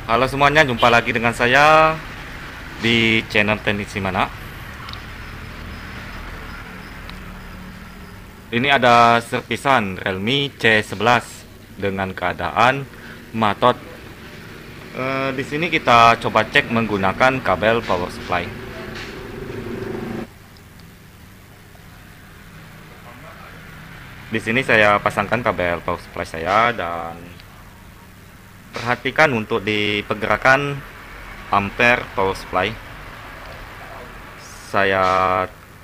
Halo semuanya, jumpa lagi dengan saya di channel Teknik Simana. Ini ada servisan Realme C11 dengan keadaan matot. Di sini kita coba cek menggunakan kabel power supply. Di sini saya pasangkan kabel power supply saya dan perhatikan untuk di pergerakan ampere power supply. Saya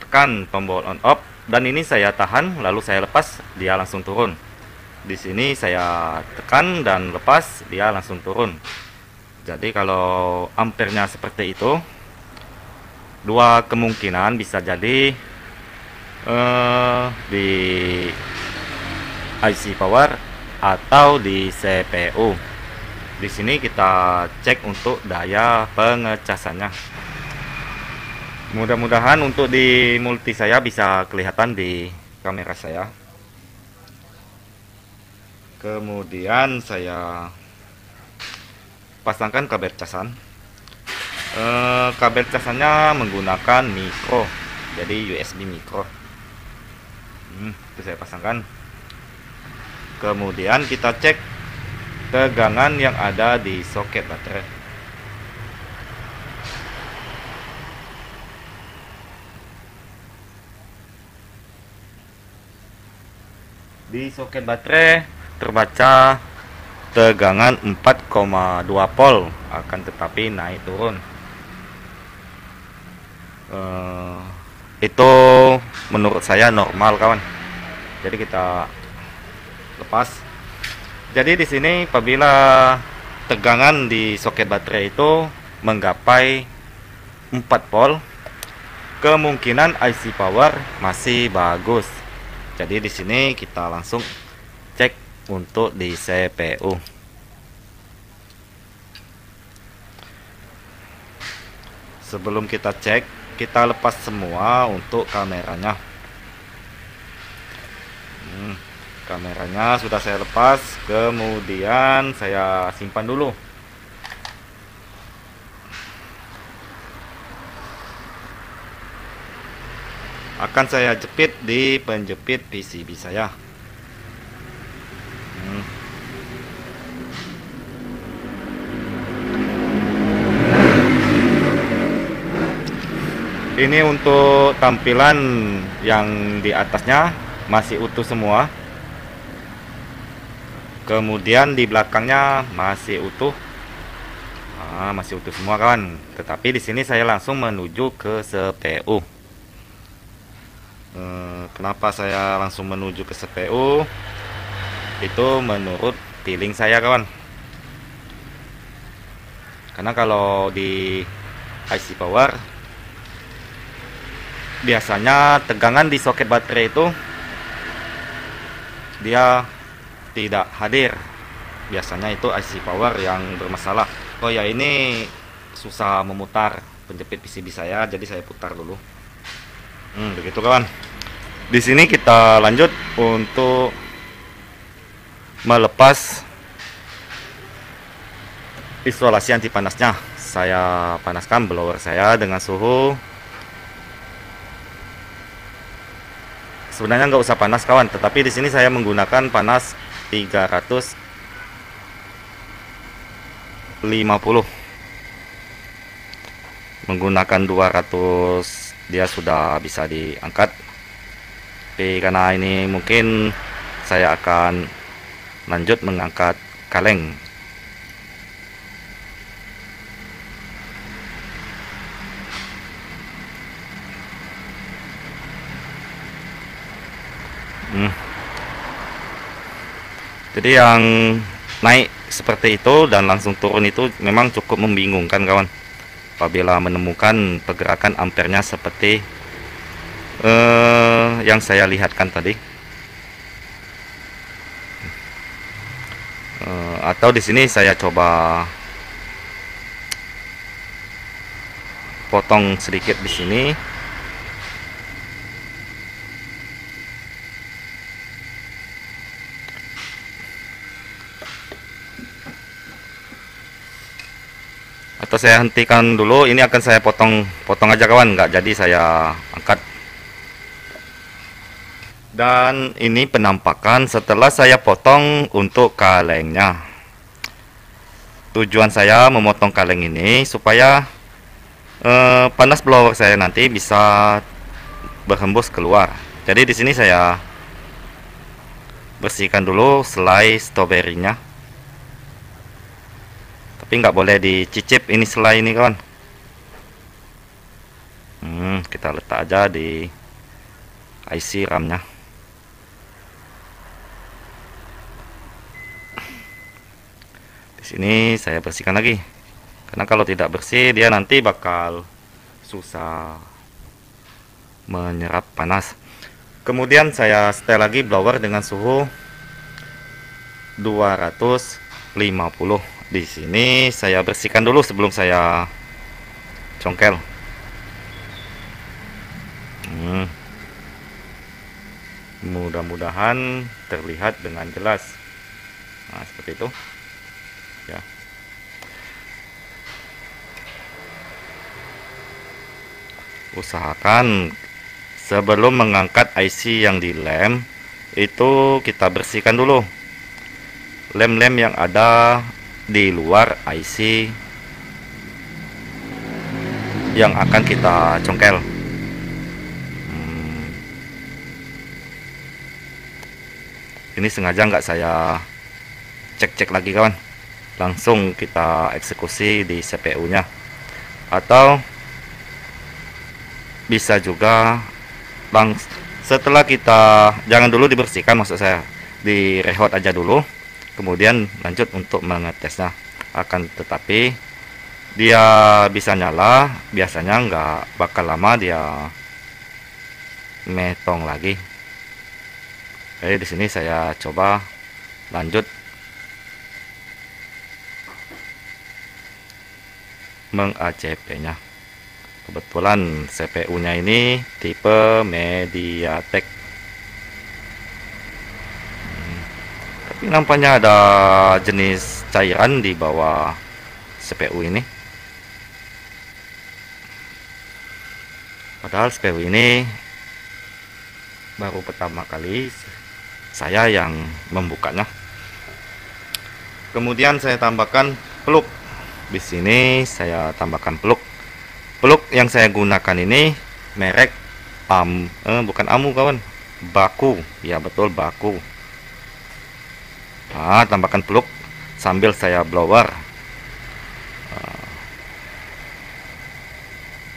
tekan tombol on off dan ini saya tahan lalu saya lepas, dia langsung turun. Di sini saya tekan dan lepas, dia langsung turun. Jadi kalau ampernya seperti itu, dua kemungkinan bisa jadi di IC power atau di CPU. Di sini kita cek untuk daya pengecasannya. Mudah-mudahan untuk di multi saya bisa kelihatan di kamera saya. Kemudian saya pasangkan kabel casan. Kabel casannya menggunakan micro, jadi USB micro. Itu saya pasangkan. Kemudian kita cek tegangan yang ada di soket baterai. Di soket baterai terbaca tegangan 4,2 volt, akan tetapi naik turun. Itu menurut saya normal kawan. Jadi kita lepas. Jadi di sini apabila tegangan di soket baterai itu menggapai 4 volt, kemungkinan IC power masih bagus. Jadi di sini kita langsung cek untuk di CPU. Sebelum kita cek, kita lepas semua untuk kameranya. Kameranya sudah saya lepas, kemudian saya simpan dulu. Akan saya jepit di penjepit PCB saya. Ini untuk tampilan yang di atasnya masih utuh semua. Kemudian di belakangnya masih utuh. Masih utuh semua kawan. Tetapi di sini saya langsung menuju ke CPU. Kenapa saya langsung menuju ke CPU? Itu menurut feeling saya kawan. Karena kalau di IC power biasanya tegangan di soket baterai itu dia tidak hadir. Biasanya itu IC power yang bermasalah. Oh ya, ini susah memutar penjepit PCB saya, jadi saya putar dulu. Begitu kawan. Di sini kita lanjut untuk melepas isolasi anti panasnya. Saya panaskan blower saya dengan suhu, sebenarnya nggak usah panas kawan, tetapi di sini saya menggunakan panas 350. Menggunakan 200 dia sudah bisa diangkat. Tapi karena ini mungkin saya akan lanjut mengangkat kaleng. Jadi yang naik seperti itu dan langsung turun itu memang cukup membingungkan kawan, apabila menemukan pergerakan ampernya seperti yang saya lihatkan tadi. Atau di sini saya coba potong sedikit di sini. atau saya hentikan dulu. Ini akan saya potong aja kawan, nggak jadi saya angkat. Dan ini penampakan setelah saya potong untuk kalengnya. Tujuan saya memotong kaleng ini supaya panas blower saya nanti bisa berhembus keluar. Jadi di sini saya bersihkan dulu selai stroberinya. Tapi nggak boleh dicicip ini selai ini kawan. Kita letak aja di IC RAM-nya. Di sini saya bersihkan lagi. Karena kalau tidak bersih dia nanti bakal susah menyerap panas. Kemudian saya setel lagi blower dengan suhu 250. Di sini saya bersihkan dulu sebelum saya congkel. Mudah-mudahan terlihat dengan jelas. Nah, seperti itu ya. Usahakan sebelum mengangkat IC yang dilem itu kita bersihkan dulu lem-lem yang ada di luar IC yang akan kita congkel. Ini sengaja nggak saya cek-cek lagi kawan, langsung kita eksekusi di CPU nya, atau bisa juga setelah kita, jangan dulu dibersihkan, maksud saya direhot aja dulu, kemudian lanjut untuk mengetesnya. Akan tetapi dia bisa nyala, biasanya nggak bakal lama dia metong lagi. Jadi di sini saya coba lanjut meng-ACP-nya. Kebetulan CPU-nya ini tipe MediaTek. Tapi nampaknya ada jenis cairan di bawah CPU ini. Padahal CPU ini baru pertama kali saya yang membukanya. Kemudian saya tambahkan peluk. Di sini saya tambahkan peluk. Peluk yang saya gunakan ini merek bukan Amu kawan, Baku. Ya betul, Baku. Nah, tambahkan peluk sambil saya blower.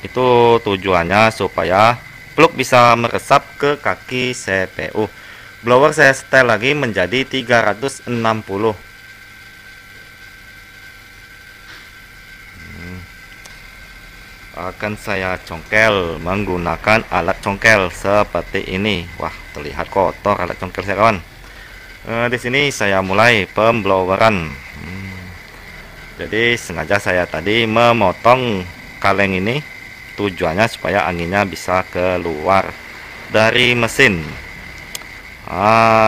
Itu tujuannya supaya peluk bisa meresap ke kaki CPU. Blower saya setel lagi menjadi 360. Akan saya congkel menggunakan alat congkel seperti ini. Wah, terlihat kotor alat congkel saya kawan. Di sini saya mulai pembloweran. Jadi sengaja saya tadi memotong kaleng ini, tujuannya supaya anginnya bisa keluar dari mesin.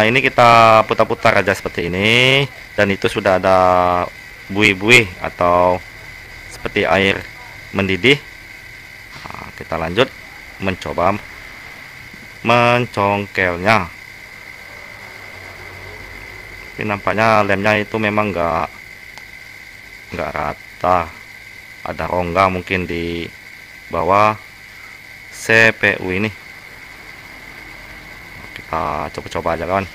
Ini kita putar-putar aja seperti ini, dan itu sudah ada buih-buih atau seperti air mendidih. Kita lanjut mencoba mencongkelnya. Tapi nampaknya lemnya itu memang nggak rata, ada rongga mungkin di bawah CPU ini. Kita coba-coba aja kawan.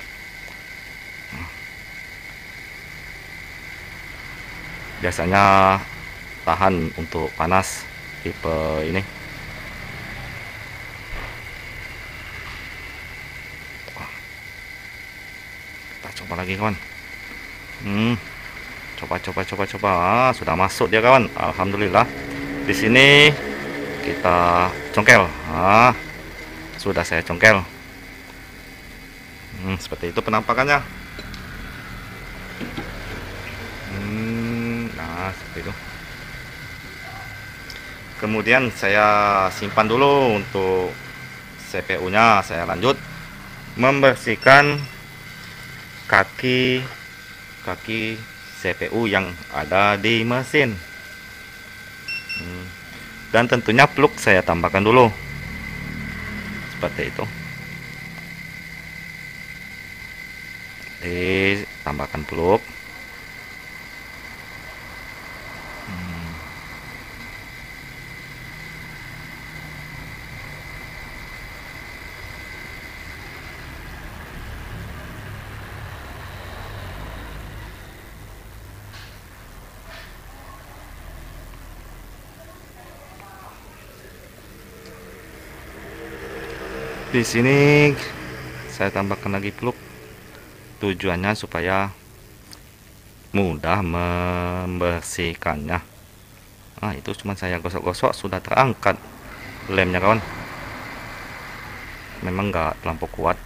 Biasanya tahan untuk panas tipe ini. Kita coba lagi kawan. Coba. Sudah masuk dia kawan. Alhamdulillah. Di sini kita congkel. Sudah saya congkel. Seperti itu penampakannya. Nah, seperti itu. Kemudian saya simpan dulu untuk CPU-nya. Saya lanjut membersihkan kaki CPU yang ada di mesin. Dan tentunya plug saya tambahkan dulu seperti itu. Ditambahkan plug. Di sini saya tambahkan lagi plug, tujuannya supaya mudah membersihkannya. Nah, itu cuma saya gosok-gosok sudah terangkat lemnya kawan. Memang nggak terlampau kuat.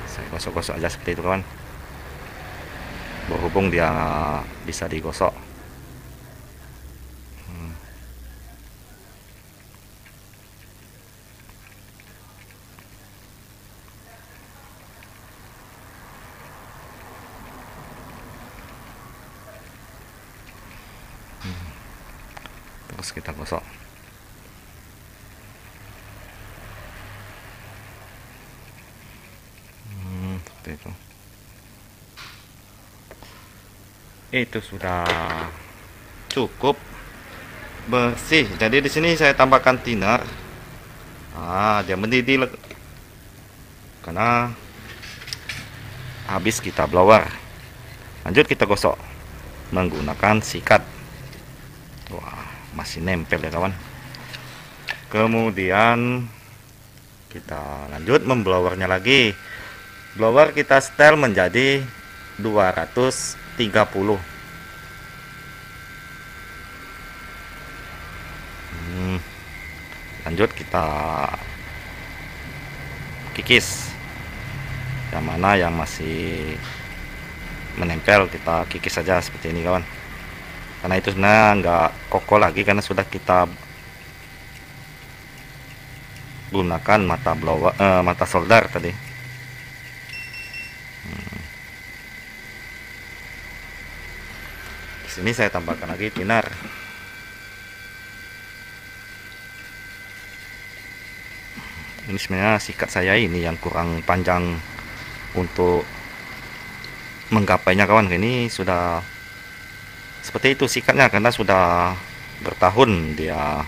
Saya gosok-gosok aja seperti itu kawan. Berhubung dia bisa digosok. Terus kita gosok. Seperti itu. Itu sudah cukup bersih. Jadi di sini saya tambahkan thinner. Dia mendidih karena habis kita blower. Lanjut kita gosok menggunakan sikat. Wah, masih nempel ya kawan. Kemudian kita lanjut memblowernya lagi. Blower kita setel menjadi 230. Lanjut kita kikis. Yang mana yang masih menempel kita kikis saja seperti ini kawan. Karena itu sebenarnya nggak kokoh lagi karena sudah kita gunakan mata blower, mata solder tadi. Di sini saya tambahkan lagi thinner. Ini sebenarnya sikat saya ini yang kurang panjang untuk menggapainya kawan. Ini sudah seperti itu sikatnya karena sudah bertahun dia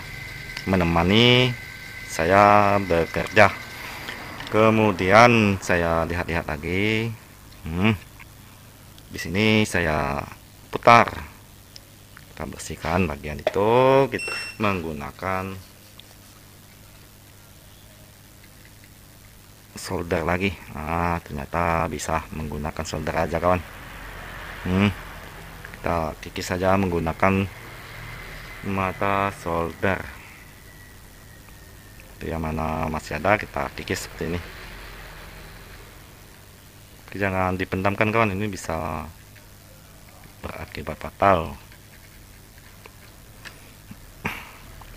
menemani saya bekerja. Kemudian saya lihat-lihat lagi. Di sini saya putar. Kita bersihkan bagian itu kita menggunakan solder lagi. Ternyata bisa menggunakan solder aja kawan. Kita kikis saja menggunakan mata solder. Itu yang mana masih ada kita kikis seperti ini. Jangan dipendamkan kawan, ini bisa berakibat fatal.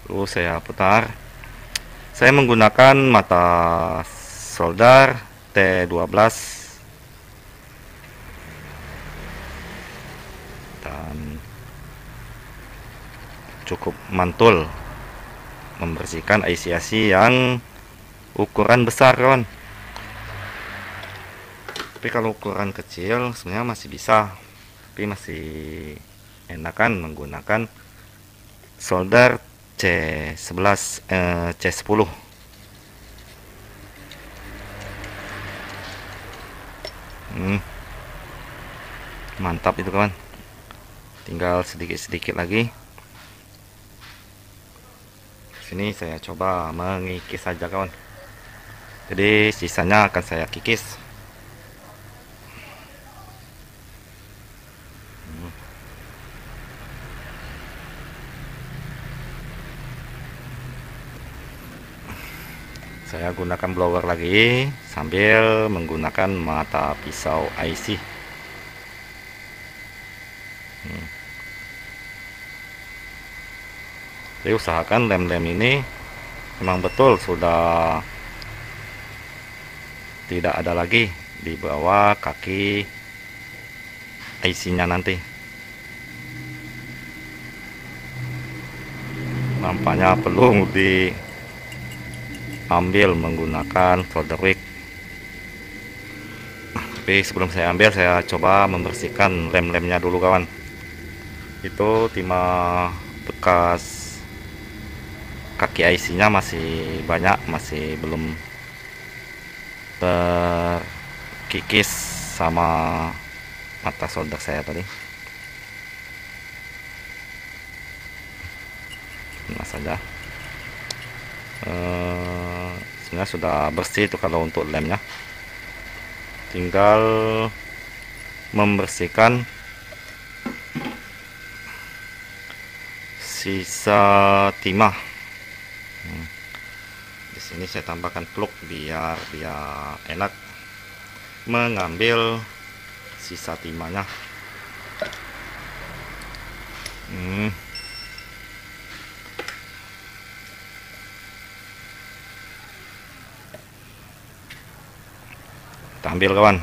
Lalu saya putar. Saya menggunakan mata solder T12 dan cukup mantul membersihkan IC-IC yang ukuran besar kawan. Tapi kalau ukuran kecil sebenarnya masih bisa, tapi masih enakan menggunakan solder C11 C10. Mantap itu kawan, tinggal sedikit-sedikit lagi. Sini saya coba mengikis saja kawan, jadi sisanya akan saya kikis. Saya gunakan blower lagi sambil menggunakan mata pisau IC. Jadi usahakan lem-lem ini memang betul sudah tidak ada lagi di bawah kaki IC-nya nanti. nampaknya perlu diambil menggunakan solder wick. Tapi sebelum saya ambil, saya coba membersihkan lem-lemnya dulu kawan. Itu timah bekas kaki IC-nya masih banyak, masih belum terkikis sama mata solder saya tadi. Nah saja. Sebenarnya sudah bersih itu kalau untuk lemnya. Tinggal membersihkan sisa timah. Di sini saya tambahkan plug biar enak mengambil sisa timahnya. Kita ambil kawan.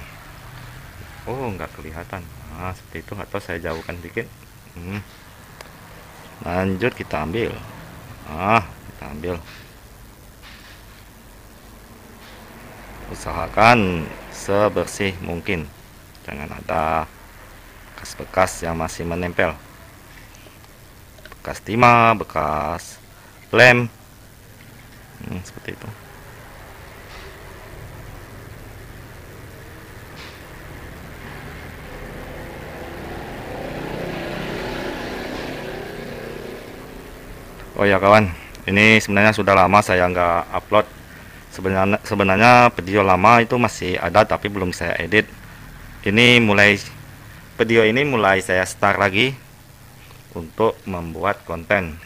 Oh, nggak kelihatan. Nah, seperti itu, atau saya jauhkan dikit. Lanjut kita ambil. Kita ambil. Usahakan sebersih mungkin, jangan ada bekas-bekas yang masih menempel, bekas timah, bekas lem, seperti itu. Oh ya kawan, ini sebenarnya sudah lama saya nggak upload. Sebenarnya video lama itu masih ada tapi belum saya edit. Ini video ini mulai saya start lagi untuk membuat konten.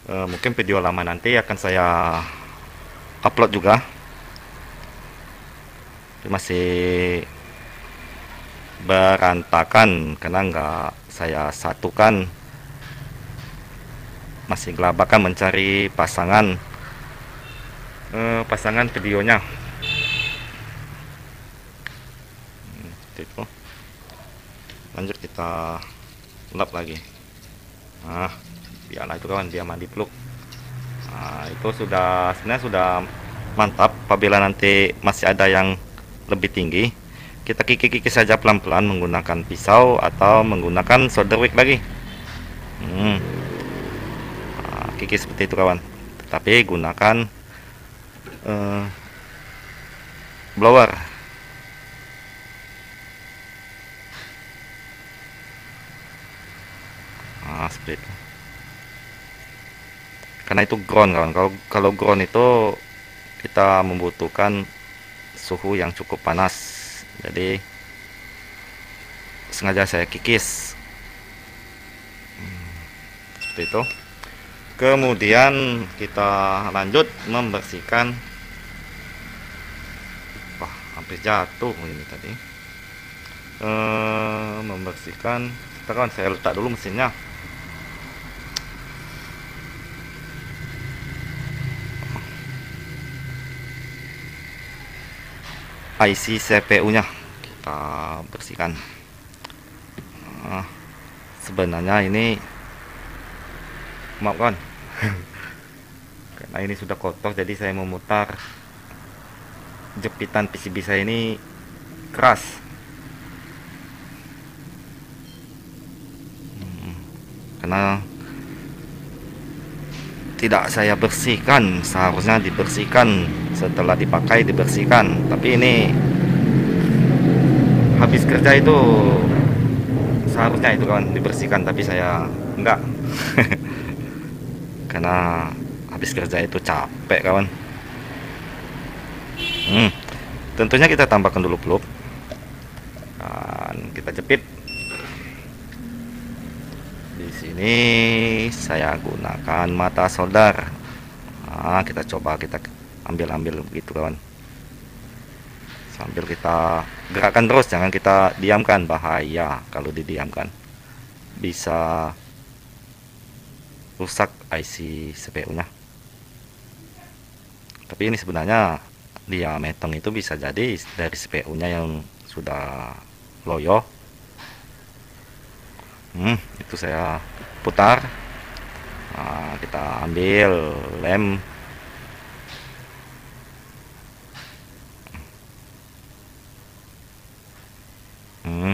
Mungkin video lama nanti akan saya upload juga. Ini masih berantakan karena nggak saya satukan. Masih gelabakan mencari pasangan videonya. Itu. Lanjut kita lap lagi. Biarlah itu kawan, dia mandi plug. Itu sebenarnya sudah mantap. Apabila nanti masih ada yang lebih tinggi, kita kikis saja pelan-pelan menggunakan pisau atau menggunakan solder wick lagi. Kikis seperti itu kawan, tetapi gunakan blower. Seperti itu, karena itu ground kawan. Kalau ground itu kita membutuhkan suhu yang cukup panas, jadi sengaja saya kikis seperti itu. Kemudian kita lanjut membersihkan. Wah, hampir jatuh ini tadi. Membersihkan. Kawan, saya letak dulu mesinnya. IC CPU-nya kita bersihkan. Sebenarnya ini, maaf kawan, karena ini sudah kotor, jadi saya memutar. Jepitan PCB saya ini keras, karena tidak saya bersihkan. Seharusnya dibersihkan setelah dipakai, dibersihkan, tapi ini habis kerja itu seharusnya itu kawan dibersihkan, tapi saya enggak. Karena habis kerja itu capek kawan. Tentunya kita tambahkan dulu plug dan kita jepit. Di sini saya gunakan mata solder. Kita coba kita ambil begitu kawan, sambil kita gerakkan terus, jangan kita diamkan. Bahaya kalau didiamkan, bisa rusak IC CPU nya. Tapi ini sebenarnya dia metong itu bisa jadi dari CPU nya yang sudah loyo. Itu saya putar Nah, kita ambil lem.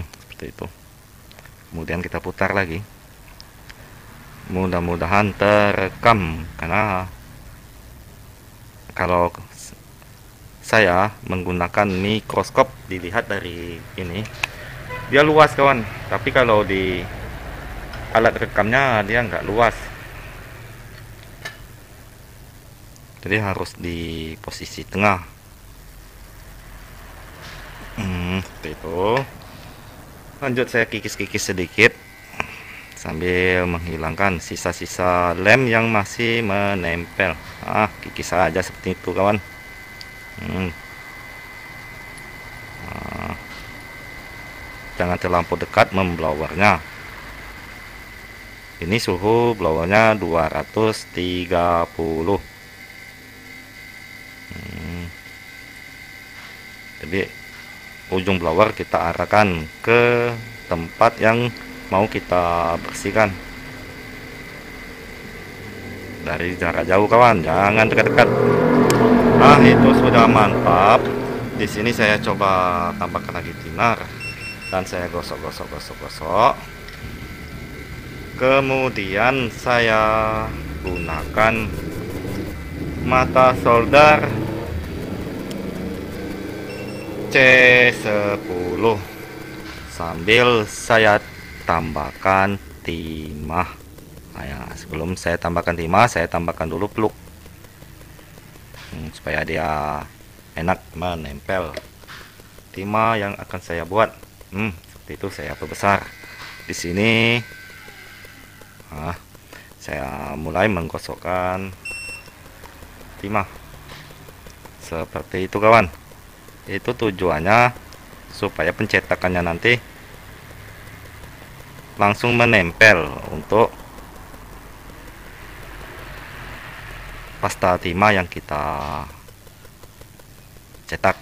Seperti itu. Kemudian kita putar lagi. Mudah-mudahan terekam, karena kalau saya menggunakan mikroskop, dilihat dari ini dia luas kawan, tapi kalau di alat rekamnya dia nggak luas, jadi harus di posisi tengah. Seperti itu. Lanjut, saya kikis-kikis sedikit sambil menghilangkan sisa-sisa lem yang masih menempel. Kikis saja seperti itu kawan. Jangan terlampau dekat memblowernya. Ini suhu blowernya 230. Jadi ujung blower kita arahkan ke tempat yang mau kita bersihkan dari jarak jauh kawan, jangan dekat-dekat. Itu sudah mantap. Di sini saya coba tambahkan lagi tinar dan saya gosok. Kemudian saya gunakan mata solder C10 sambil saya tambahkan timah. Sebelum saya tambahkan timah, saya tambahkan dulu peluk supaya dia enak menempel. Timah yang akan saya buat seperti itu, saya perbesar di sini. Saya mulai menggosokkan timah seperti itu kawan. Itu tujuannya supaya pencetakannya nanti langsung menempel untuk pasta timah yang kita cetak.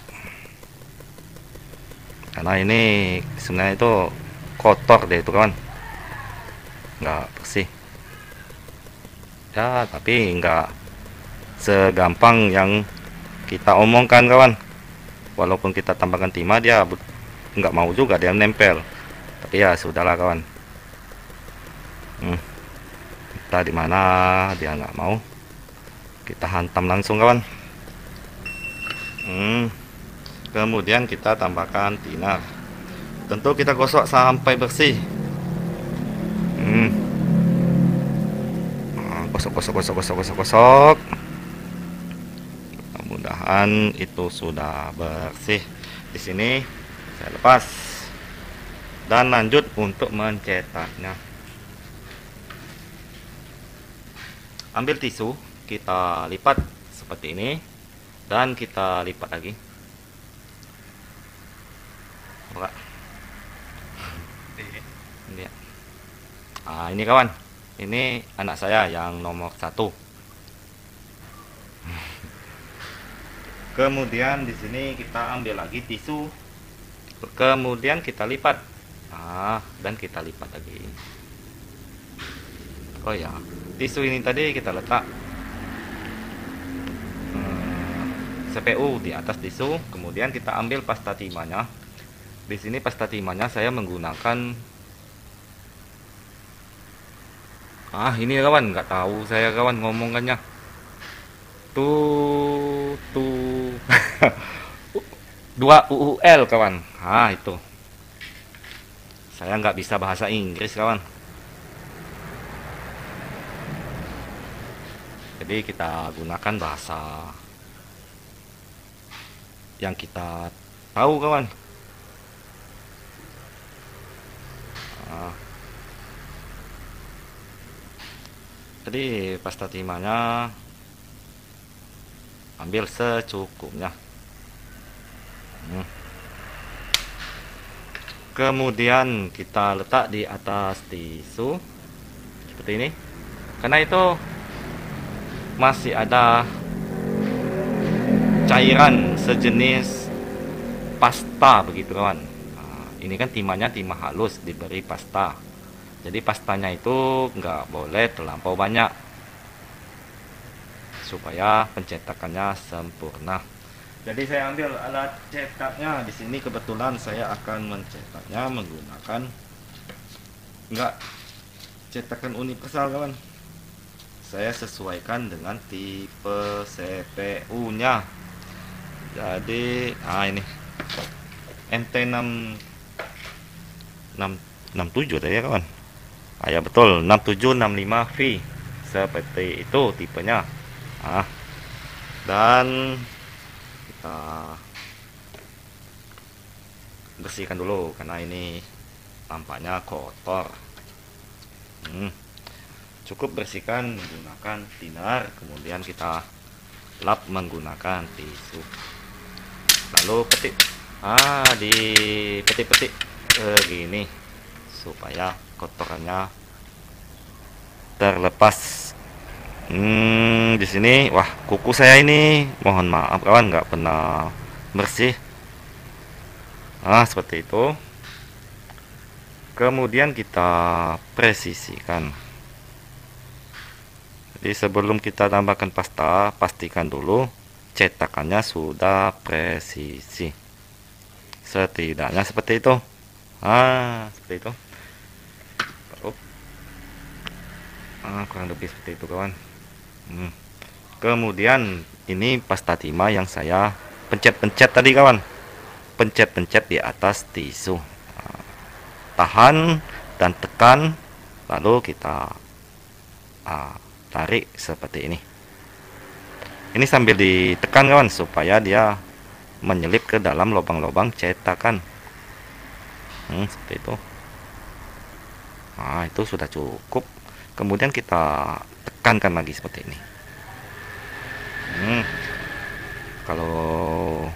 Karena ini sebenarnya itu kotor deh itu kawan, nggak bersih ya, tapi nggak segampang yang kita omongkan kawan. Walaupun kita tambahkan timah, dia nggak mau juga, dia nempel. Tapi ya sudahlah kawan. Kita di mana dia nggak mau, kita hantam langsung kawan. Kemudian kita tambahkan tinar. Tentu kita gosok sampai bersih. Gosok. Mudah-mudahan itu sudah bersih. Di sini saya lepas dan lanjut untuk mencetaknya. Ambil tisu, kita lipat seperti ini dan kita lipat lagi. Ini kawan, ini anak saya yang nomor 1. Kemudian di sini kita ambil lagi tisu, kemudian kita lipat, dan kita lipat lagi. Oh ya, tisu ini tadi kita letak CPU di atas tisu, kemudian kita ambil pasta timahnya. Di sini pasta timahnya saya menggunakan ini kawan, nggak tahu saya kawan ngomongannya. Tuh 2 UUL kawan. Itu saya nggak bisa bahasa Inggris kawan, jadi kita gunakan bahasa yang kita tahu kawan. Jadi pasta timahnya ambil secukupnya. Kemudian kita letak di atas tisu seperti ini, karena itu masih ada cairan sejenis pasta begitu kawan. Ini kan timahnya timah halus diberi pasta, jadi pastanya itu nggak boleh terlampau banyak. supaya pencetakannya sempurna. Jadi saya ambil alat cetaknya di sini. Kebetulan saya akan mencetaknya menggunakan cetakan universal kawan. Saya sesuaikan dengan tipe CPU nya. Jadi ini NT 667 tadi ya kawan. Ya betul, 6765V seperti itu tipenya. Dan kita bersihkan dulu karena ini tampaknya kotor. Cukup bersihkan menggunakan thinner, kemudian kita lap menggunakan tisu, lalu petik di petik-petik begini supaya kotorannya terlepas. Di sini wah, kuku saya ini mohon maaf kawan, nggak pernah bersih. Seperti itu. Kemudian kita presisikan. Jadi sebelum kita tambahkan pasta, pastikan dulu cetakannya sudah presisi. Setidaknya seperti itu. Seperti itu. Kurang lebih seperti itu kawan. Kemudian ini pasta timah yang saya pencet-pencet tadi kawan. Pencet-pencet di atas tisu. Tahan dan tekan, lalu kita tarik seperti ini. Ini sambil ditekan kawan supaya dia menyelip ke dalam lubang-lubang cetakan. Seperti itu. Itu sudah cukup. Kemudian kita tekankan lagi seperti ini. Kalau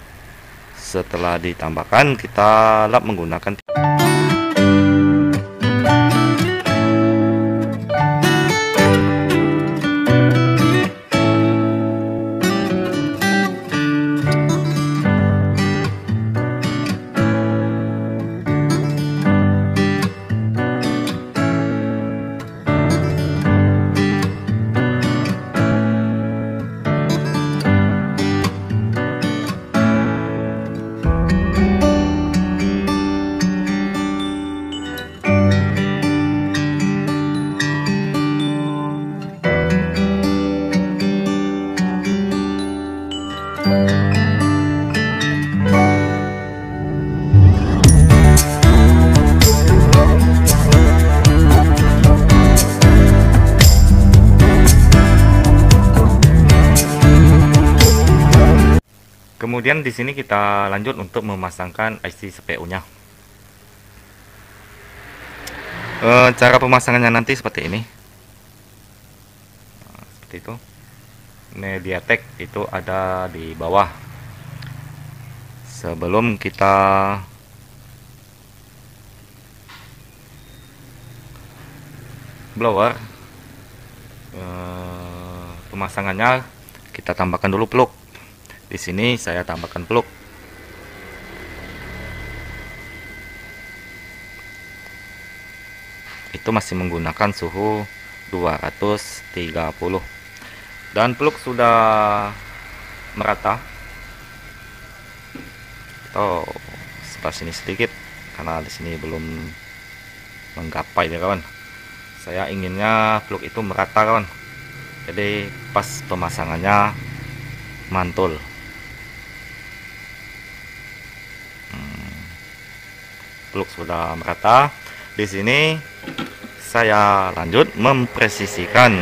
setelah ditambahkan, kita lap menggunakan Kemudian di sini kita lanjut untuk memasangkan IC CPU-nya. Cara pemasangannya nanti seperti ini. Seperti itu. MediaTek itu ada di bawah. Sebelum kita blower, pemasangannya kita tambahkan dulu plug. Di sini saya tambahkan plug. Itu masih menggunakan suhu 230. Dan plug sudah merata. Sebelah sini sedikit karena di sini belum menggapai ya kawan. Saya inginnya plug itu merata kawan. Jadi pas pemasangannya mantul. Plug sudah merata. Di sini saya lanjut mempresisikan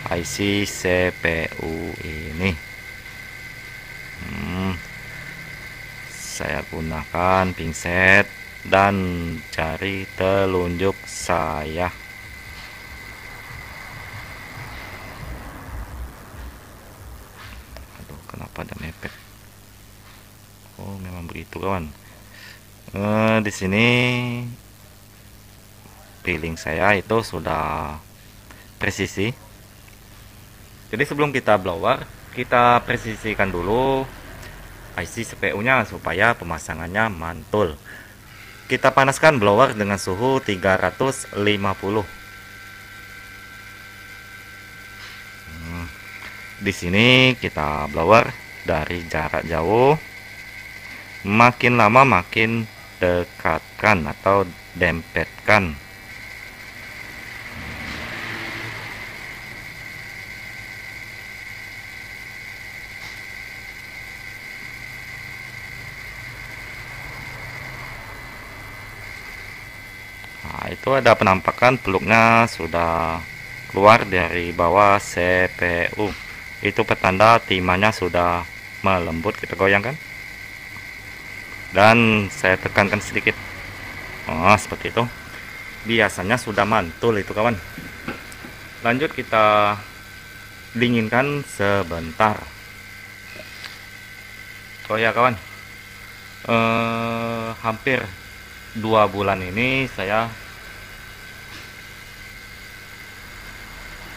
IC CPU ini. Saya gunakan pinset dan jari telunjuk saya. Aduh, kenapa ada mepet? Memang begitu kawan. Di sini piling saya itu sudah presisi. Jadi sebelum kita blower, kita presisikan dulu IC CPU-nya supaya pemasangannya mantul. Kita panaskan blower dengan suhu 350. Di sini kita blower dari jarak jauh, makin lama makin dekatkan atau dempetkan. Nah, itu ada penampakan peluknya sudah keluar dari bawah CPU. Itu petanda timahnya sudah melembut. Kita goyangkan dan saya tekankan sedikit. Oh, seperti itu. Biasanya sudah mantul itu kawan. Lanjut kita dinginkan sebentar. Oh ya kawan, hampir 2 bulan ini saya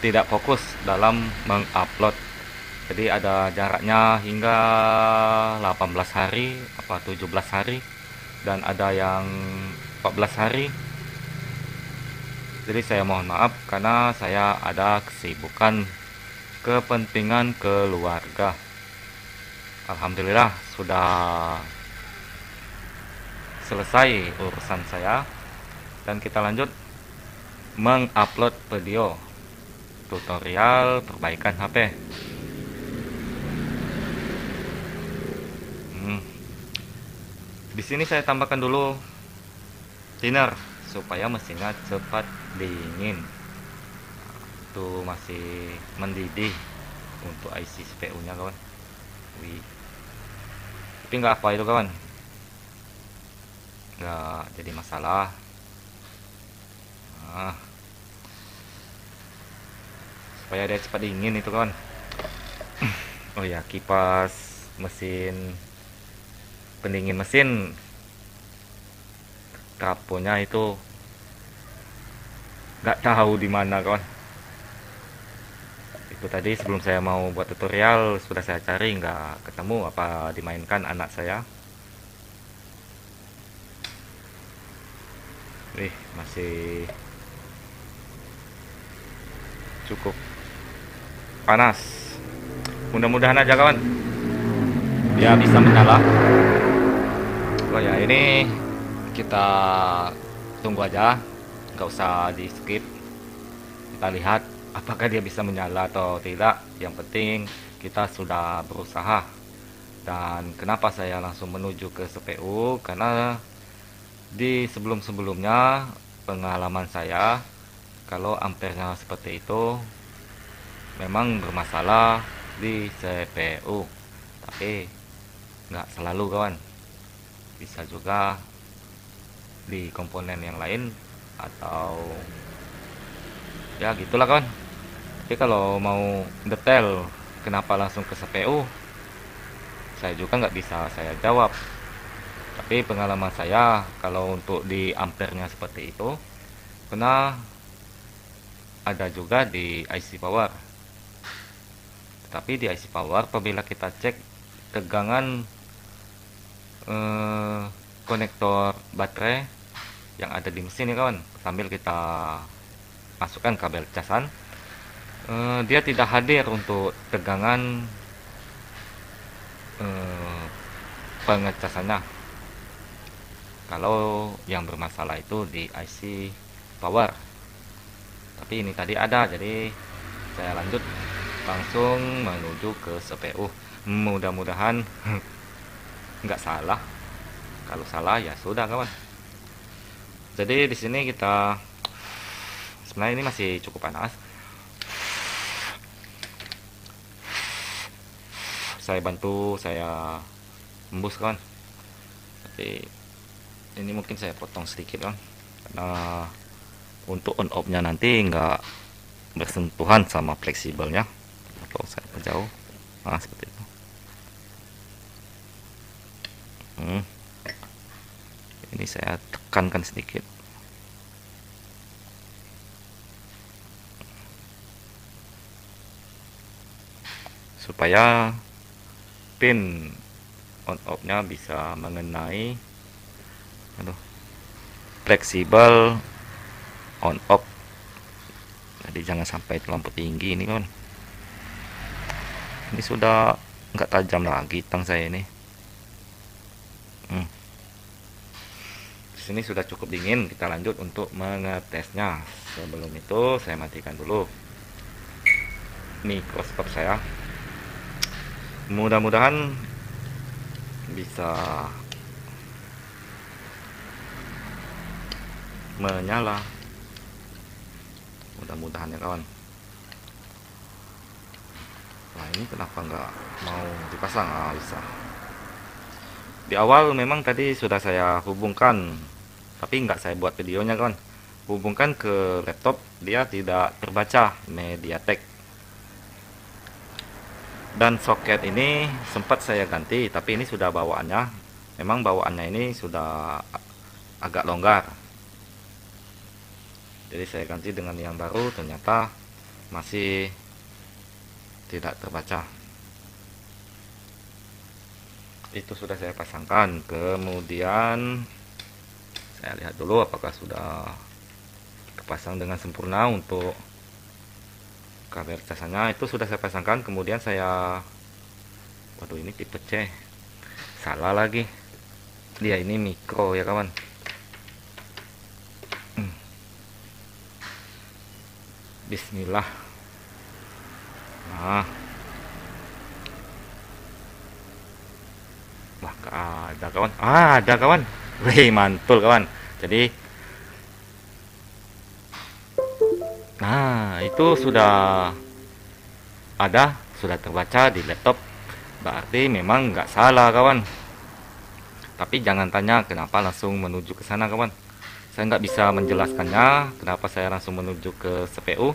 tidak fokus dalam mengupload. Jadi ada jaraknya hingga 18 hari apa 17 hari dan ada yang 14 hari. Jadi saya mohon maaf karena saya ada kesibukan kepentingan keluarga. Alhamdulillah sudah selesai urusan saya dan kita lanjut mengupload video tutorial perbaikan HP. Di sini saya tambahkan dulu thinner supaya mesinnya cepat dingin. Itu masih mendidih untuk IC CPU nya kawan. Wih. Tapi nggak apa itu kawan, nggak jadi masalah. Nah, supaya dia cepat dingin itu kawan. Oh ya, kipas mesin pendingin mesin traponya itu nggak tahu di mana kawan. Itu tadi sebelum saya mau buat tutorial sudah saya cari, nggak ketemu, apa dimainkan anak saya. Masih cukup panas. Mudah-mudahan aja kawan dia bisa menyala. Oh ya, ini kita tunggu aja, nggak usah di skip. Kita lihat apakah dia bisa menyala atau tidak. Yang penting kita sudah berusaha. Dan kenapa saya langsung menuju ke CPU, karena di sebelum-sebelumnya pengalaman saya kalau ampernya seperti itu memang bermasalah di CPU, tapi nggak selalu kawan, bisa juga di komponen yang lain atau ya gitulah kawan. Tapi kalau mau detail kenapa langsung ke CPU, saya juga nggak bisa saya jawab. Tapi pengalaman saya kalau untuk di ampernya seperti itu pernah ada juga di IC power. Tapi di IC power apabila kita cek tegangan konektor baterai yang ada di mesin ya kawan, sambil kita masukkan kabel casan, dia tidak hadir untuk tegangan pengecasannya. Kalau yang bermasalah itu di IC power, tapi ini tadi ada, jadi saya lanjut langsung menuju ke CPU. Mudah-mudahan nggak salah. Kalau salah ya sudah kawan. Jadi di sini kita sebenarnya ini masih cukup panas. Saya bantu, saya embus kawan. Tapi ini mungkin saya potong sedikit kan, karena untuk on off nya nanti nggak bersentuhan sama fleksibelnya. Kalau saya perjauh, nah seperti itu. Ini saya tekankan sedikit. Supaya pin on off nya bisa mengenai fleksibel on off. Jadi jangan sampai lampu tinggi ini kan. ini sudah nggak tajam lagi tang saya ini. Di sini sudah cukup dingin, kita lanjut untuk mengetesnya. Sebelum itu saya matikan dulu mikroskop saya. Mudah-mudahan bisa menyala, mudah-mudahan ya kawan. Nah ini kenapa nggak mau dipasang? Bisa. Di awal memang tadi sudah saya hubungkan, tapi nggak saya buat videonya kawan. Hubungkan ke laptop, dia tidak terbaca MediaTek. Dan soket ini sempat saya ganti, tapi ini sudah bawaannya, memang bawaannya ini sudah agak longgar. Jadi saya ganti dengan yang baru, ternyata masih tidak terbaca. Itu sudah saya pasangkan, kemudian saya lihat dulu apakah sudah terpasang dengan sempurna. Untuk kabel casanya itu sudah saya pasangkan, kemudian saya, waduh ini tipe C, salah lagi, dia ini mikro ya kawan. Bismillah. Nah, wah ada kawan, ada kawan, wih mantul kawan. Jadi nah itu sudah ada, sudah terbaca di laptop, berarti memang nggak salah kawan. Tapi jangan tanya kenapa langsung menuju ke sana kawan, saya nggak bisa menjelaskannya kenapa saya langsung menuju ke CPU.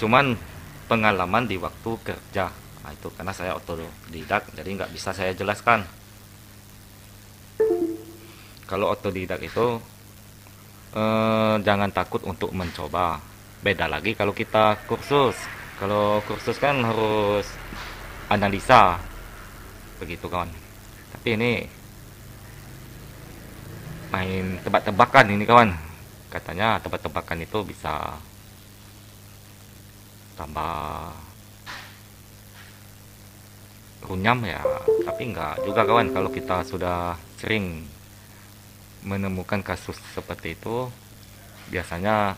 Cuman pengalaman di waktu kerja, nah, itu karena saya otodidak, jadi nggak bisa saya jelaskan. Kalau otodidak itu jangan takut untuk mencoba. Beda lagi kalau kita kursus. Kalau kursus kan harus analisa, begitu kawan. Tapi ini main tebak-tebakan ini kawan. Katanya tebak-tebakan itu bisa tambah runyam ya, tapi enggak juga kawan. Kalau kita sudah sering menemukan kasus seperti itu, biasanya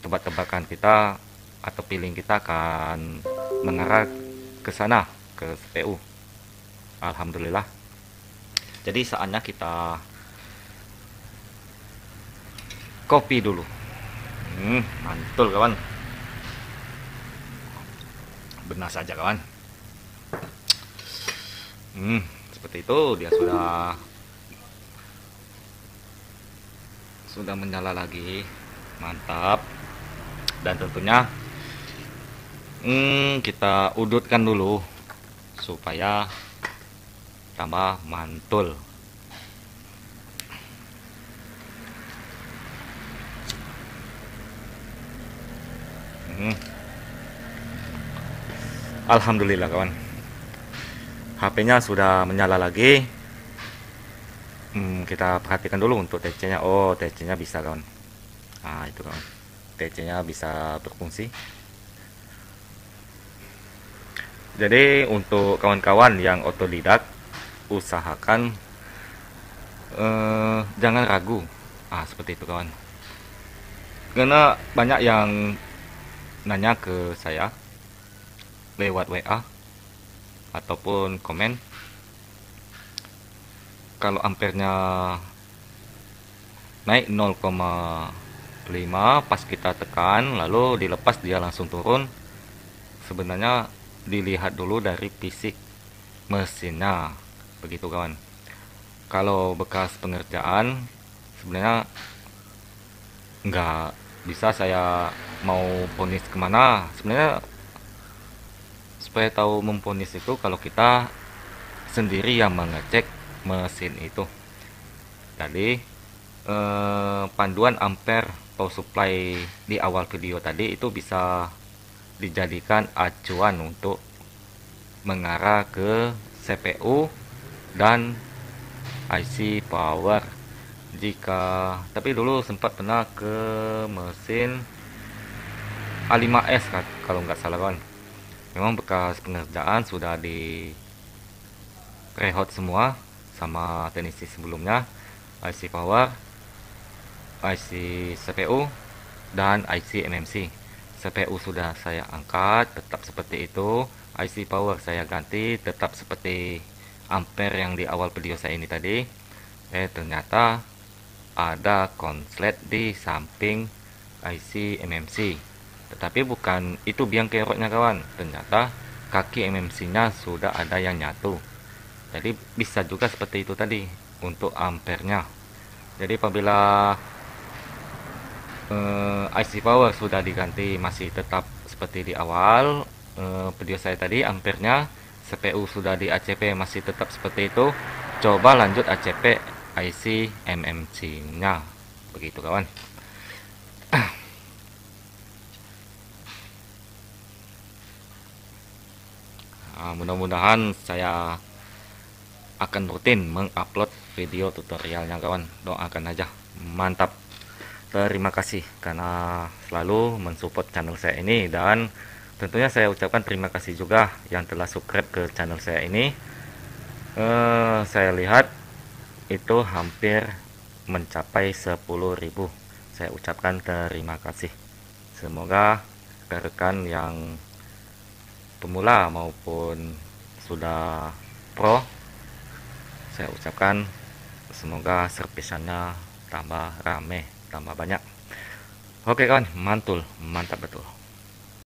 tebak-tebakan kita atau feeling kita akan mengarah ke sana, ke CPU. Alhamdulillah. Jadi saatnya kita kopi dulu. Mantul kawan, benar saja kawan. Seperti itu, dia sudah menyala lagi, mantap. Dan tentunya kita udutkan dulu supaya tambah mantul. Alhamdulillah kawan, HP-nya sudah menyala lagi. Kita perhatikan dulu untuk TC-nya. Oh, TC-nya bisa kawan. Nah itu kawan, TC-nya bisa berfungsi. Jadi untuk kawan-kawan yang otodidak, usahakan jangan ragu. Seperti itu kawan, karena banyak yang nanya ke saya lewat WA ataupun komen, kalau ampernya naik 0,5 pas kita tekan lalu dilepas dia langsung turun. Sebenarnya dilihat dulu dari fisik mesinnya, begitu kawan. Kalau bekas pengerjaan sebenarnya nggak bisa saya mau ponis kemana. Sebenarnya supaya tahu memponis itu kalau kita sendiri yang mengecek mesin itu. Tadi panduan ampere power supply di awal video tadi itu bisa dijadikan acuan untuk mengarah ke CPU dan IC power. Tapi dulu sempat pernah ke mesin A5S kalau nggak salah kawan. Memang bekas pengerjaan sudah di prehot semua sama teknisi sebelumnya, IC power, IC CPU, dan IC MMC. CPU sudah saya angkat tetap seperti itu, IC power saya ganti tetap seperti ampere yang di awal video saya ini tadi. Ternyata ada konslet di samping IC MMC, tetapi bukan itu biang keroknya kawan. Ternyata kaki MMC nya sudah ada yang nyatu, jadi bisa juga seperti itu tadi untuk ampernya. Jadi apabila IC power sudah diganti masih tetap seperti di awal video saya tadi ampernya, CPU sudah di ACP masih tetap seperti itu, coba lanjut ACP IC MMC nya, begitu kawan. Mudah-mudahan saya akan rutin mengupload video tutorialnya kawan, doakan aja. Mantap. Terima kasih karena selalu mensupport channel saya ini, dan tentunya saya ucapkan terima kasih juga yang telah subscribe ke channel saya ini. Saya lihat itu hampir mencapai 10.000. Saya ucapkan terima kasih. Semoga rekan-rekan yang pemula maupun sudah pro, saya ucapkan semoga servisannya tambah rame, tambah banyak. Oke kawan, mantul, mantap betul.